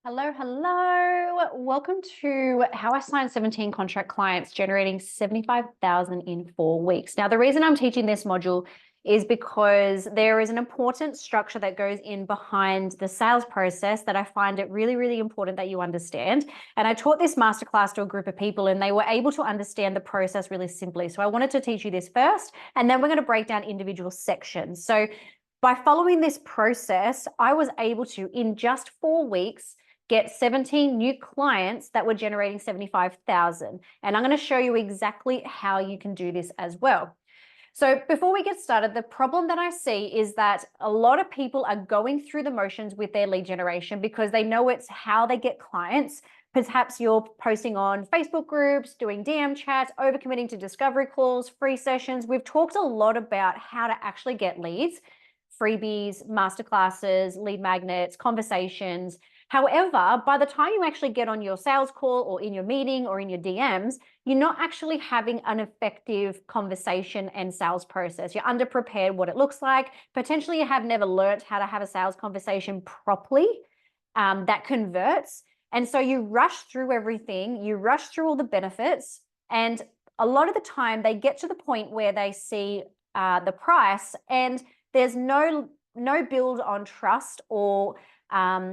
Hello, hello. Welcome to How I Signed 17 Contract Clients Generating 75,000 in 4 weeks. Now, the reason I'm teaching this module is because there is an important structure that goes in behind the sales process that I find it really, really important that you understand. And I taught this masterclass to a group of people and they were able to understand the process really simply. So I wanted to teach you this first, and then we're going to break down individual sections. So by following this process, I was able to, in just 4 weeks, get 17 new clients that were generating 75,000. And I'm going to show you exactly how you can do this as well. So before we get started, the problem that I see is that a lot of people are going through the motions with their lead generation because they know it's how they get clients. Perhaps you're posting on Facebook groups, doing DM chats, overcommitting to discovery calls, free sessions. We've talked a lot about how to actually get leads, freebies, masterclasses, lead magnets, conversations. However, by the time you actually get on your sales call or in your meeting or in your DMs, you're not actually having an effective conversation and sales process. You're underprepared what it looks like. Potentially you have never learned how to have a sales conversation properly that converts. And so you rush through everything, you rush through all the benefits. And a lot of the time they get to the point where they see the price and there's no build on trust or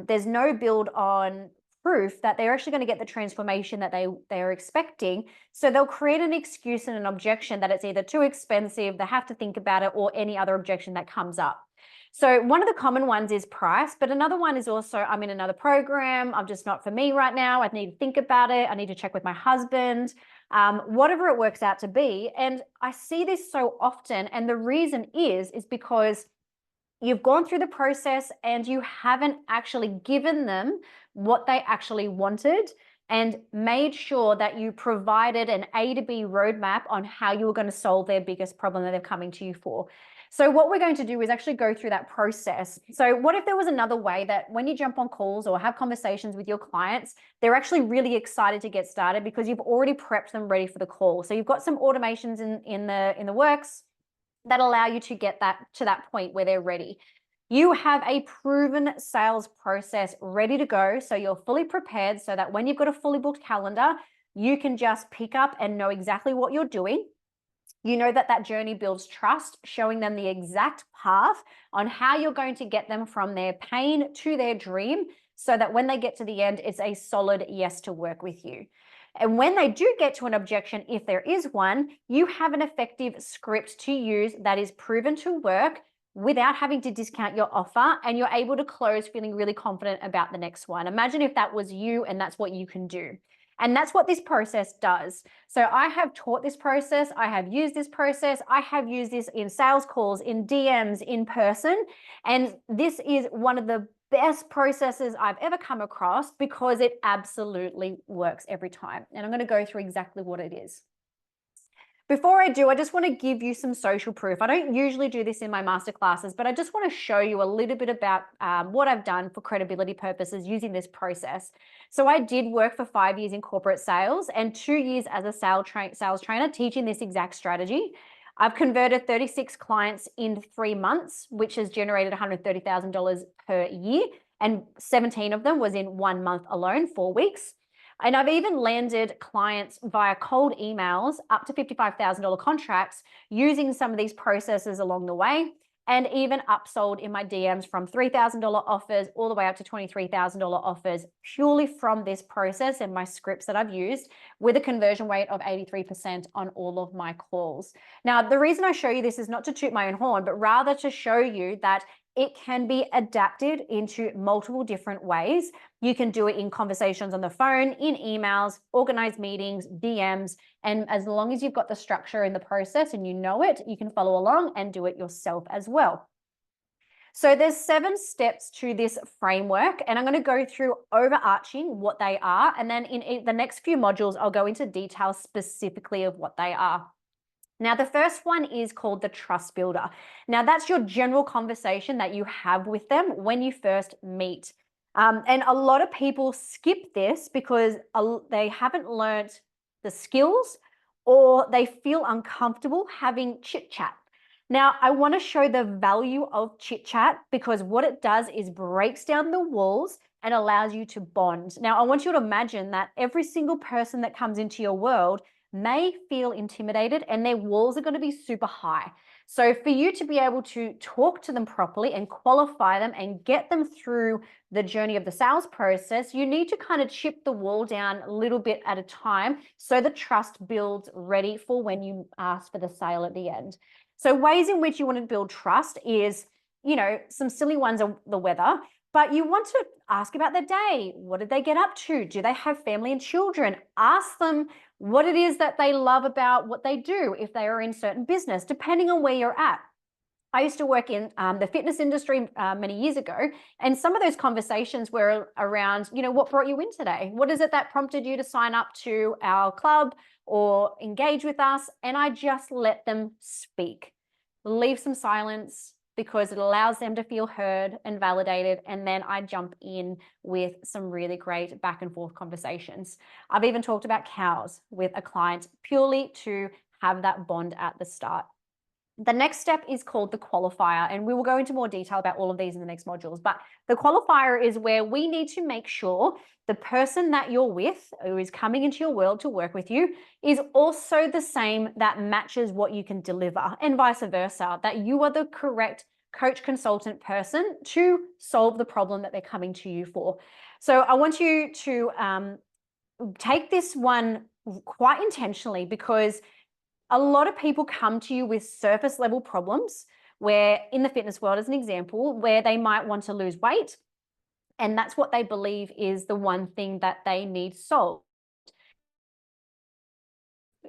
there's no build on proof that they're actually going to get the transformation that they're expecting. So they'll create an excuse and an objection that it's either too expensive, they have to think about it, or any other objection that comes up. So one of the common ones is price, but another one is also, I'm in another program, I'm just not for me right now, I need to think about it, I need to check with my husband, whatever it works out to be. And I see this so often, and the reason is because you've gone through the process and you haven't actually given them what they actually wanted and made sure that you provided an A to B roadmap on how you were going to solve their biggest problem that they're coming to you for. So what we're going to do is actually go through that process. So what if there was another way that when you jump on calls or have conversations with your clients, they're actually really excited to get started because you've already prepped them ready for the call. So you've got some automations in the works that allow you to get that to that point where they're ready. You have a proven sales process ready to go. So you're fully prepared so that when you've got a fully booked calendar, you can just pick up and know exactly what you're doing. You know that that journey builds trust, showing them the exact path on how you're going to get them from their pain to their dream so that when they get to the end, it's a solid yes to work with you. And when they do get to an objection, if there is one, you have an effective script to use that is proven to work without having to discount your offer, and you're able to close feeling really confident about the next one. Imagine if that was you and that's what you can do. And that's what this process does. So I have taught this process. I have used this process. I have used this in sales calls, in DMs, in person. And this is one of the best processes I've ever come across because it absolutely works every time. And I'm going to go through exactly what it is. Before I do, I just want to give you some social proof. I don't usually do this in my masterclasses, but I just want to show you a little bit about what I've done for credibility purposes using this process. So I did work for 5 years in corporate sales and 2 years as a sales trainer teaching this exact strategy. I've converted 36 clients in 3 months, which has generated $130,000 per year, and 17 of them was in 1 month alone, 4 weeks. And I've even landed clients via cold emails up to $55,000 contracts using some of these processes along the way, and even upsold in my DMs from $3,000 offers all the way up to $23,000 offers purely from this process and my scripts that I've used, with a conversion rate of 83% on all of my calls. Now, the reason I show you this is not to toot my own horn, but rather to show you that it can be adapted into multiple different ways. You can do it in conversations on the phone, in emails, organized meetings, DMs, and as long as you've got the structure in the process and you know it, you can follow along and do it yourself as well. So there's 7 steps to this framework, and I'm going to go through overarching what they are, and then in the next few modules, I'll go into detail specifically of what they are. Now, the first one is called the trust builder. Now, that's your general conversation that you have with them when you first meet. And a lot of people skip this because they haven't learned the skills or they feel uncomfortable having chit chat. Now, I want to show the value of chit chat because what it does is breaks down the walls and allows you to bond. Now, I want you to imagine that every single person that comes into your world may feel intimidated and their walls are going to be super high. So for you to be able to talk to them properly and qualify them and get them through the journey of the sales process, you need to kind of chip the wall down a little bit at a time so the trust builds ready for when you ask for the sale at the end. So ways in which you want to build trust is, some silly ones are the weather, but you want to ask about their day. What did they get up to? Do they have family and children? Ask them what it is that they love about what they do if they are in certain business, depending on where you're at. I used to work in the fitness industry many years ago, and some of those conversations were around, what brought you in today? What is it that prompted you to sign up to our club or engage with us? And I just let them speak, leave some silence, because it allows them to feel heard and validated. And then I jump in with some really great back and forth conversations. I've even talked about cows with a client purely to have that bond at the start. The next step is called the qualifier, and we will go into more detail about all of these in the next modules. But the qualifier is where we need to make sure the person that you're with, who is coming into your world to work with you, is also the same that matches what you can deliver, and vice versa, that you are the correct coach consultant person to solve the problem that they're coming to you for. So I want you to take this one quite intentionally, because a lot of people come to you with surface level problems, where in the fitness world, as an example, where they might want to lose weight, and that's what they believe is the one thing that they need solved.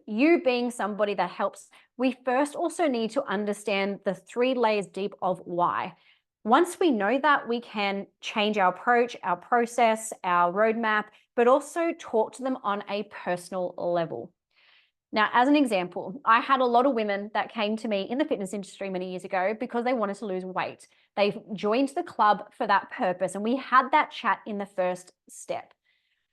You being somebody that helps, we first also need to understand the 3 layers deep of why. Once we know that, we can change our approach, our process, our roadmap, but also talk to them on a personal level. Now, as an example, I had a lot of women that came to me in the fitness industry many years ago because they wanted to lose weight. They joined the club for that purpose, and we had that chat in the first step.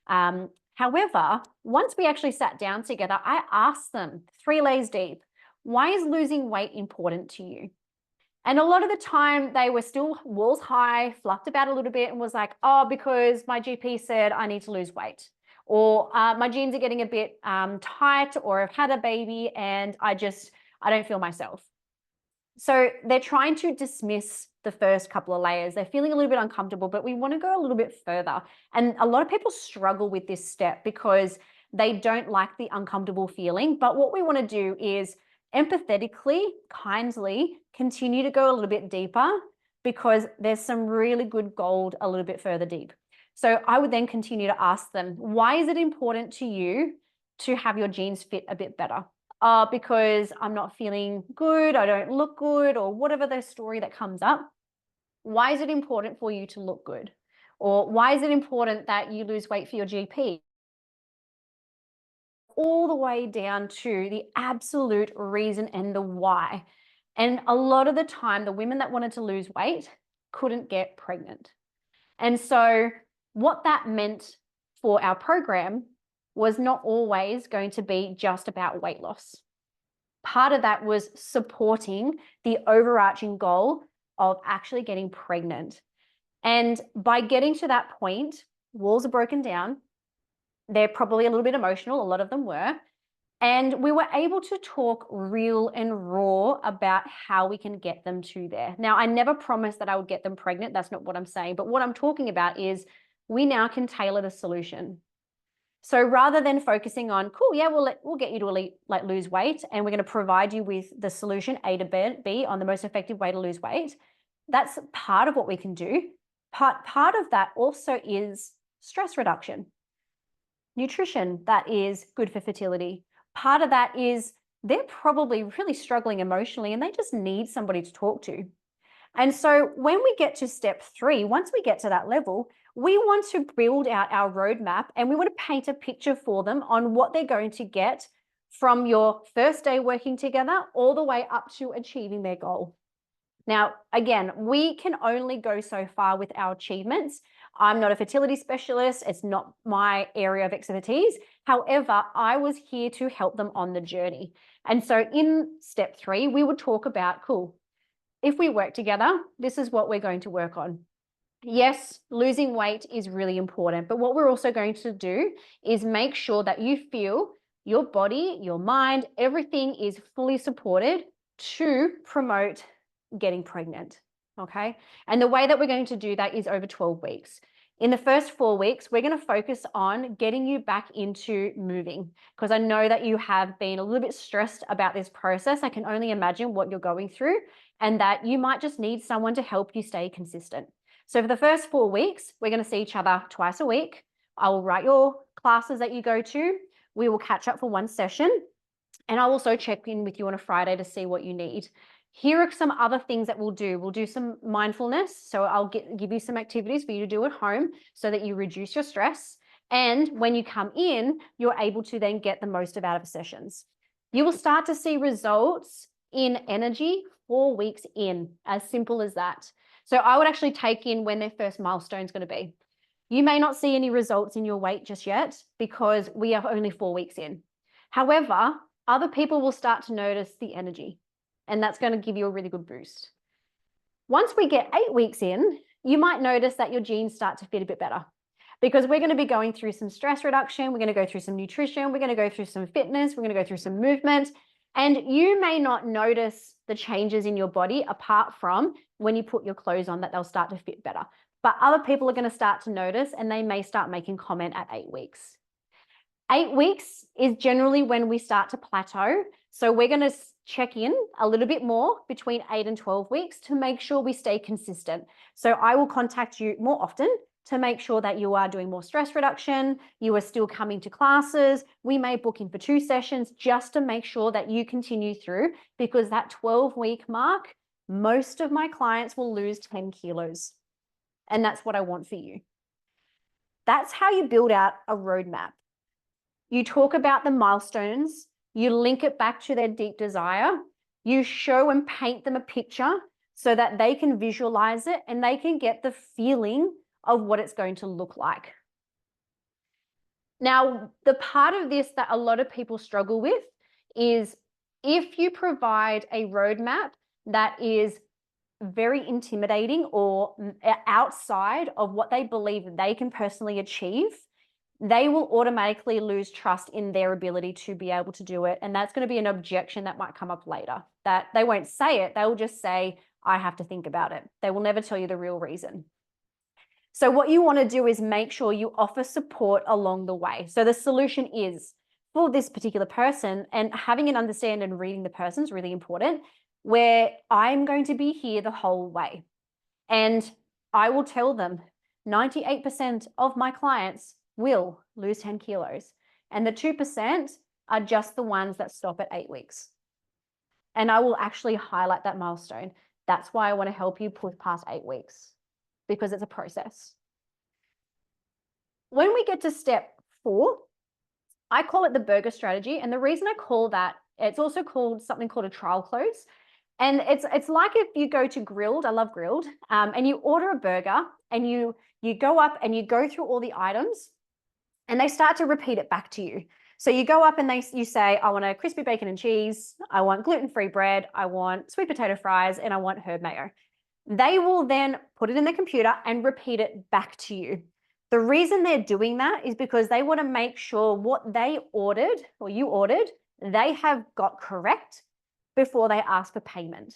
However, once we actually sat down together, I asked them 3 layers deep, why is losing weight important to you? And a lot of the time they were still walls high, fluffed about a little bit, and was like, oh, because my GP said I need to lose weight. Or my jeans are getting a bit tight, or I've had a baby and I don't feel myself. So they're trying to dismiss the first couple of layers. They're feeling a little bit uncomfortable, but we want to go a little bit further. And a lot of people struggle with this step because they don't like the uncomfortable feeling. But what we want to do is empathetically, kindly continue to go a little bit deeper, because there's some really good gold a little bit further deep. So I would then continue to ask them, why is it important to you to have your jeans fit a bit better? Because I'm not feeling good, I don't look good, or whatever the story that comes up. Why is it important for you to look good? Or why is it important that you lose weight for your GP? All the way down to the absolute reason and the why. And a lot of the time, the women that wanted to lose weight couldn't get pregnant. And so what that meant for our program was not always going to be just about weight loss. Part of that was supporting the overarching goal of actually getting pregnant. And by getting to that point, walls are broken down. They're probably a little bit emotional, a lot of them were. And we were able to talk real and raw about how we can get them to there. Now, I never promised that I would get them pregnant. That's not what I'm saying. But what I'm talking about is we now can tailor the solution. So rather than focusing on, cool, yeah, we'll get you to lose weight, and we're going to provide you with the solution A to B on the most effective way to lose weight. That's part of what we can do. Part of that also is stress reduction, nutrition that is good for fertility. Part of that is they're probably really struggling emotionally and they just need somebody to talk to. And so when we get to step 3, once we get to that level, we want to build out our roadmap, and we want to paint a picture for them on what they're going to get from your first day working together all the way up to achieving their goal. Now, again, we can only go so far with our achievements. I'm not a fertility specialist. It's not my area of expertise. However, I was here to help them on the journey. And so in step 3, we would talk about, cool, if we work together, this is what we're going to work on. Yes, losing weight is really important, but what we're also going to do is make sure that you feel your body, your mind, everything is fully supported to promote getting pregnant, okay? And the way that we're going to do that is over 12 weeks. In the first 4 weeks, we're going to focus on getting you back into moving, because I know that you have been a little bit stressed about this process. I can only imagine what you're going through, and that you might just need someone to help you stay consistent. So for the first 4 weeks, we're going to see each other twice a week. I will write your classes that you go to. We will catch up for one session, and I'll also check in with you on a Friday to see what you need. Here are some other things that we'll do. We'll do some mindfulness. So I'll give you some activities for you to do at home so that you reduce your stress. And when you come in, you're able to then get the most out of the sessions. You will start to see results in energy 4 weeks in, as simple as that. So I would actually take in when their first milestone is going to be. You may not see any results in your weight just yet because we are only 4 weeks in. However, other people will start to notice the energy, and that's going to give you a really good boost. Once we get 8 weeks in, you might notice that your jeans start to fit a bit better, because we're going to be going through some stress reduction. We're going to go through some nutrition. We're going to go through some fitness. We're going to go through some movement. And you may not notice the changes in your body apart from when you put your clothes on, that they'll start to fit better. But other people are going to start to notice, and they may start making comment at 8 weeks. 8 weeks is generally when we start to plateau. So we're going to check in a little bit more between 8 and 12 weeks to make sure we stay consistent. So I will contact you more often to make sure that you are doing more stress reduction, you are still coming to classes. We may book in for 2 sessions just to make sure that you continue through, because that 12-week mark, most of my clients will lose 10 kilos. And that's what I want for you. That's how you build out a roadmap. You talk about the milestones, you link it back to their deep desire, you show and paint them a picture so that they can visualize it and they can get the feeling of what it's going to look like. Now, the part of this that a lot of people struggle with is if you provide a roadmap that is very intimidating or outside of what they believe they can personally achieve, they will automatically lose trust in their ability to be able to do it. And that's going to be an objection that might come up later, that they won't say it. They will just say, I have to think about it. They will never tell you the real reason. So what you want to do is make sure you offer support along the way. So the solution is for this particular person, and having an understanding and reading the person is really important, where I'm going to be here the whole way. And I will tell them 98% of my clients will lose 10 kilos. And the 2% are just the ones that stop at 8 weeks. And I will actually highlight that milestone. That's why I want to help you push past 8 weeks, because it's a process. When we get to step 4, I call it the burger strategy. And the reason I call that, it's also called something called a trial close. And it's like if you go to Grilled, I love Grilled, and you order a burger and you go up and you go through all the items and they start to repeat it back to you. So you go up and you say, I want a crispy bacon and cheese, I want gluten-free bread, I want sweet potato fries, and I want herb mayo. They will then put it in the computer and repeat it back to you. The reason they're doing that is because they want to make sure what they ordered or you ordered, they have got correct before they ask for payment.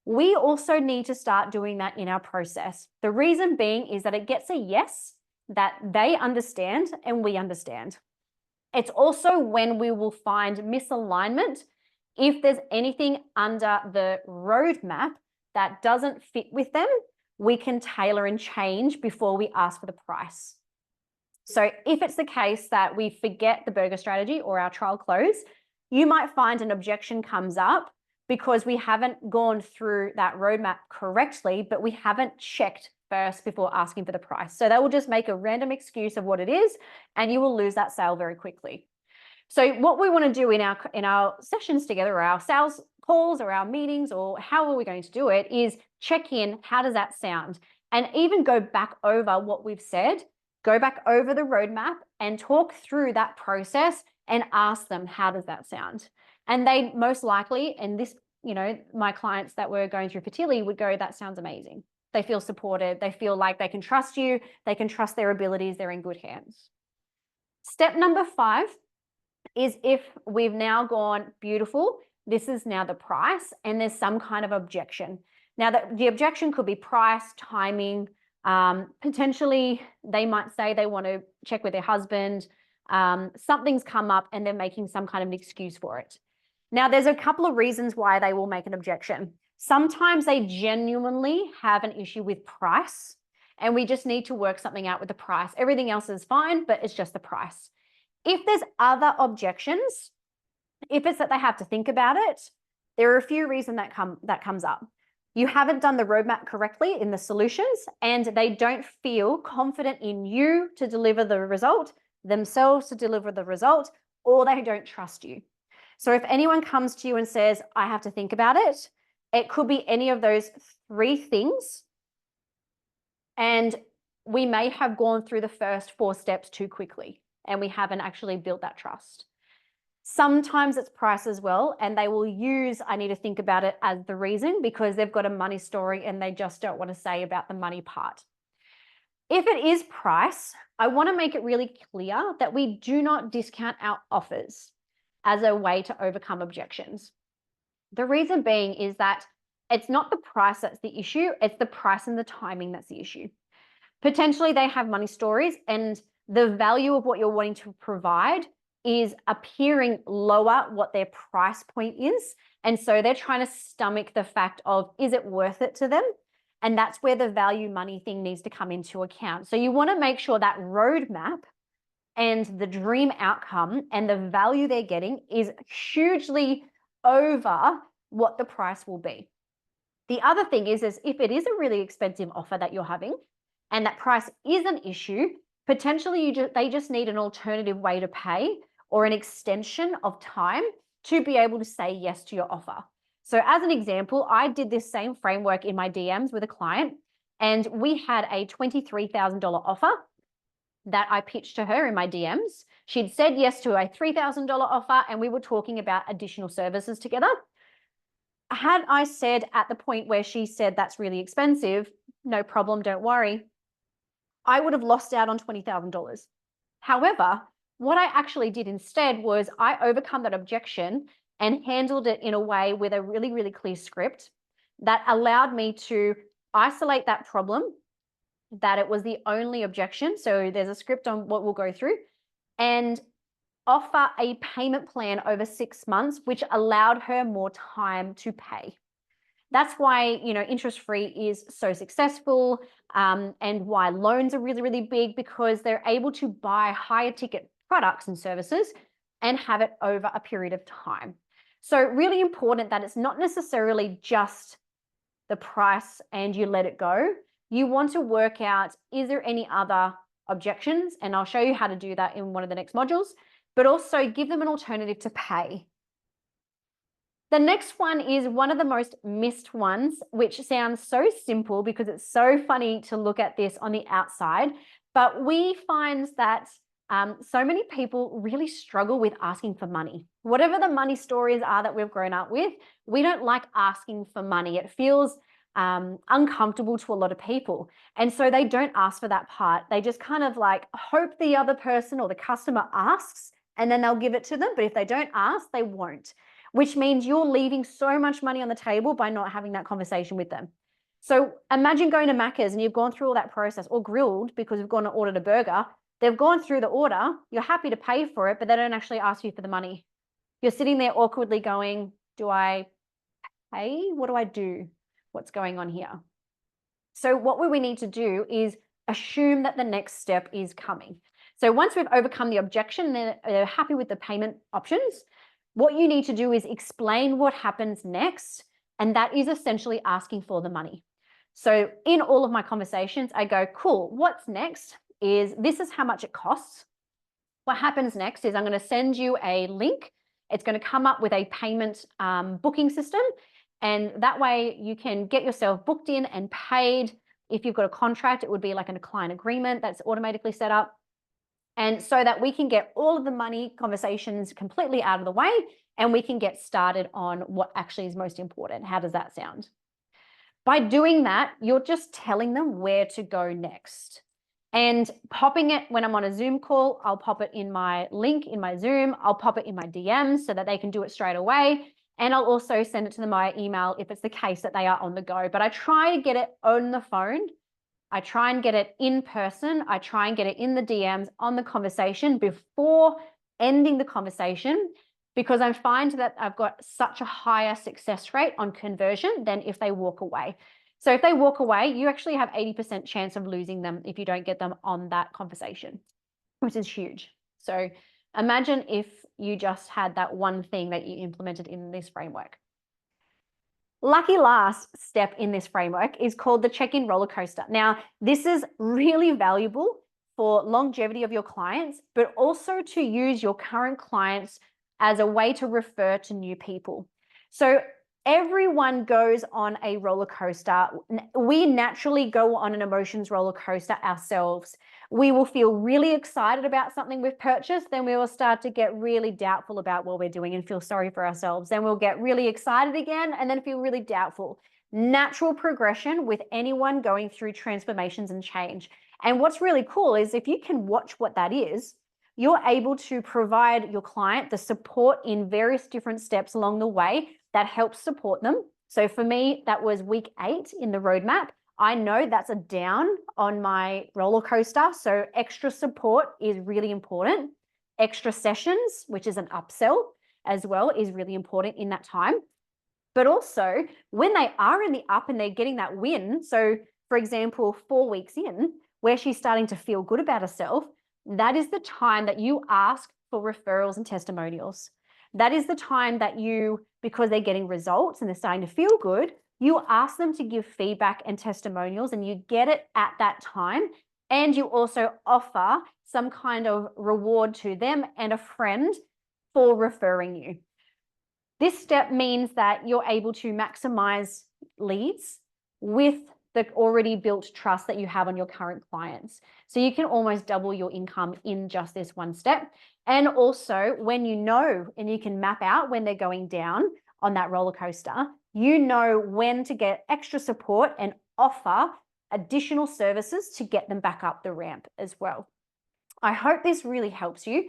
We also need to start doing that in our process. The reason being is that it gets a yes, that they understand and we understand. It's also when we will find misalignment. If there's anything under the roadmap that doesn't fit with them, we can tailor and change before we ask for the price. So if it's the case that we forget the burger strategy or our trial close, you might find an objection comes up because we haven't gone through that roadmap correctly, but we haven't checked first before asking for the price. So they will just make a random excuse of what it is, and you will lose that sale very quickly. So what we want to do in our sessions together, or our sales calls or our meetings, or how are we going to do it, is check in, how does that sound? And even go back over what we've said, go back over the roadmap and talk through that process and ask them, how does that sound? And they most likely, and this, my clients that were going through fertility would go, that sounds amazing. they feel supported, they feel like they can trust you, they can trust their abilities, they're in good hands. Step number 5 is if we've now gone, beautiful, this is now the price, and there's some kind of objection. Now, the objection could be price, timing, potentially they might say they want to check with their husband, something's come up and they're making some kind of an excuse for it. Now, there's a couple of reasons why they will make an objection. Sometimes they genuinely have an issue with price, and we just need to work something out with the price. Everything else is fine, but it's just the price. If there's other objections, if it's that they have to think about it, there are a few reasons that comes up. You haven't done the roadmap correctly in the solutions, and they don't feel confident in you to deliver the result, themselves to deliver the result, or they don't trust you. So if anyone comes to you and says, I have to think about it, it could be any of those 3 things. And we may have gone through the first 4 steps too quickly, and we haven't actually built that trust. Sometimes it's price as well, and they will use, I need to think about it, as the reason because they've got a money story and they just don't want to say about the money part. If it is price, I want to make it really clear that we do not discount our offers as a way to overcome objections. The reason being is that it's not the price that's the issue, it's the price and the timing that's the issue. Potentially they have money stories and the value of what you're wanting to provide is appearing lower what their price point is. And so they're trying to stomach the fact of, is it worth it to them? And that's where the value money thing needs to come into account. So you want to make sure that roadmap and the dream outcome and the value they're getting is hugely over what the price will be. The other thing is if it is a really expensive offer that you're having and that price is an issue, potentially they just need an alternative way to pay or an extension of time to be able to say yes to your offer. So as an example, I did this same framework in my DMs with a client, and we had a $23,000 offer that I pitched to her in my DMs. She'd said yes to a $3,000 offer, and we were talking about additional services together. Had I said at the point where she said, that's really expensive, no problem, don't worry, I would have lost out on $20,000. However, what I actually did instead was I overcome that objection and handled it in a way with a really, really clear script that allowed me to isolate that problem, that it was the only objection. So there's a script on what we'll go through, and offer a payment plan over 6 months, which allowed her more time to pay. That's why, interest-free is so successful, and why loans are really, really big, because they're able to buy higher ticket products and services and have it over a period of time. So really important that it's not necessarily just the price and you let it go. You want to work out, is there any other objections? And I'll show you how to do that in one of the next modules, but also give them an alternative to pay. The next one is one of the most missed ones, which sounds so simple because it's so funny to look at this on the outside, but we find that so many people really struggle with asking for money. Whatever the money stories are that we've grown up with, we don't like asking for money. It feels uncomfortable to a lot of people. And so they don't ask for that part. They just kind of like hope the other person or the customer asks, and then they'll give it to them. But if they don't ask, they won't, which means you're leaving so much money on the table by not having that conversation with them. So imagine going to Macca's and you've gone through all that process, or Grilled because you've gone and ordered a burger. They've gone through the order, you're happy to pay for it, but they don't actually ask you for the money. You're sitting there awkwardly going, do I pay? What do I do? What's going on here? So what we need to do is assume that the next step is coming. So once we've overcome the objection, they're happy with the payment options, what you need to do is explain what happens next, and that is essentially asking for the money. So in all of my conversations, I go, cool, what's next? This is how much it costs. What happens next is I'm going to send you a link. It's going to come up with a payment booking system. And that way you can get yourself booked in and paid. If you've got a contract, it would be like a client agreement that's automatically set up. And so that we can get all of the money conversations completely out of the way, and we can get started on what actually is most important. How does that sound? By doing that, you're just telling them where to go next. And popping it when I'm on a Zoom call, I'll pop it in my link in my Zoom, I'll pop it in my DMs so that they can do it straight away. And I'll also send it to them via email if it's the case that they are on the go. But I try to get it on the phone. I try and get it in person. I try and get it in the DMs on the conversation before ending the conversation, because I find that I've got such a higher success rate on conversion than if they walk away. So if they walk away, you actually have 80% chance of losing them if you don't get them on that conversation, which is huge. So imagine if you just had that one thing that you implemented in this framework. Lucky last step in this framework is called the check-in roller coaster. Now, this is really valuable for longevity of your clients, but also to use your current clients as a way to refer to new people. So everyone goes on a roller coaster. We naturally go on an emotions roller coaster ourselves. We will feel really excited about something we've purchased, then we will start to get really doubtful about what we're doing and feel sorry for ourselves. Then we'll get really excited again and then feel really doubtful. Natural progression with anyone going through transformations and change. And what's really cool is if you can watch what that is, you're able to provide your client the support in various different steps along the way that helps support them. So for me, that was week 8 in the roadmap. I know that's a down on my roller coaster. So extra support is really important. Extra sessions, which is an upsell as well, is really important in that time. But also when they are in the up and they're getting that win. So for example, 4 weeks in, where she's starting to feel good about herself, that is the time that you ask for referrals and testimonials. That is the time that you, because they're getting results and they're starting to feel good, you ask them to give feedback and testimonials, and you get it at that time. And you also offer some kind of reward to them and a friend for referring you. This step means that you're able to maximize leads with the already built trust that you have on your current clients. So you can almost double your income in just this one step. And also when you know, and you can map out when they're going down on that roller coaster, you know when to get extra support and offer additional services to get them back up the ramp as well. I hope this really helps you.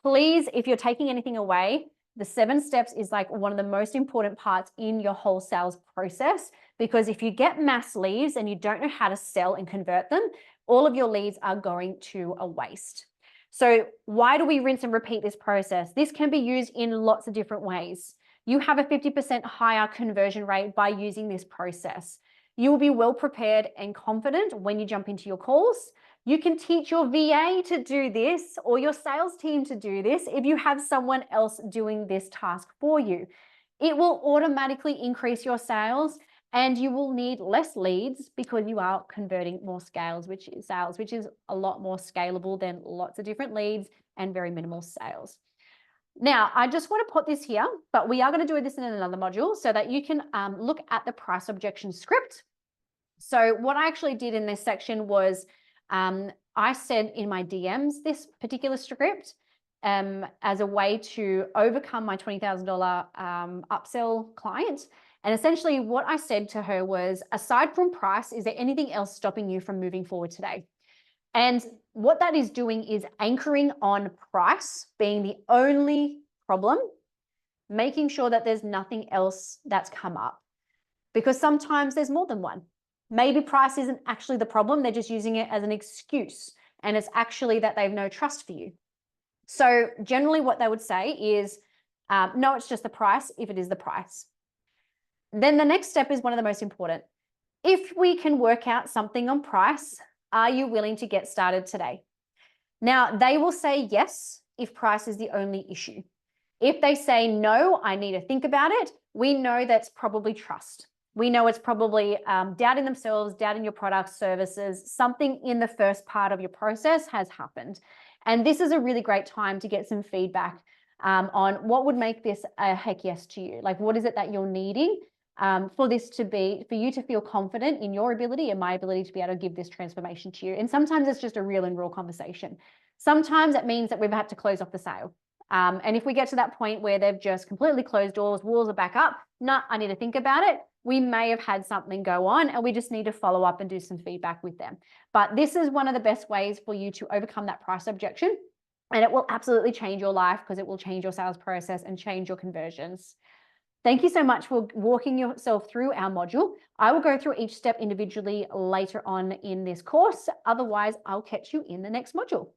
Please, if you're taking anything away, the 7 steps is like one of the most important parts in your whole sales process, because if you get mass leads and you don't know how to sell and convert them, all of your leads are going to a waste. So why do we rinse and repeat this process? This can be used in lots of different ways. You have a 50% higher conversion rate by using this process. You will be well prepared and confident when you jump into your calls. You can teach your VA to do this or your sales team to do this if you have someone else doing this task for you. It will automatically increase your sales, and you will need less leads because you are converting more sales, which is a lot more scalable than lots of different leads and very minimal sales. Now, I just want to put this here, but we are going to do this in another module so that you can look at the price objection script. So what I actually did in this section was I said in my DMs this particular script as a way to overcome my $20,000 upsell client. And essentially what I said to her was, aside from price, is there anything else stopping you from moving forward today? And what that is doing is anchoring on price being the only problem, making sure that there's nothing else that's come up. Because sometimes there's more than one. Maybe price isn't actually the problem. They're just using it as an excuse. And it's actually that they have no trust for you. So generally what they would say is, no, it's just the price if it is the price. Then the next step is one of the most important. If we can work out something on price, are you willing to get started today? Now, they will say yes if price is the only issue. If they say no, I need to think about it, we know that's probably trust. We know it's probably doubting themselves, doubting your products, services, something in the first part of your process has happened. And this is a really great time to get some feedback on what would make this a heck yes to you. Like, what is it that you're needing for you to feel confident in your ability and my ability to be able to give this transformation to you. And sometimes it's just a real and raw conversation. Sometimes it means that we've had to close off the sale. And if we get to that point where they've just completely closed doors, walls are back up, I need to think about it. we may have had something go on and we just need to follow up and do some feedback with them. But this is one of the best ways for you to overcome that price objection. And it will absolutely change your life because it will change your sales process and change your conversions. Thank you so much for walking yourself through our module. I will go through each step individually later on in this course. Otherwise, I'll catch you in the next module.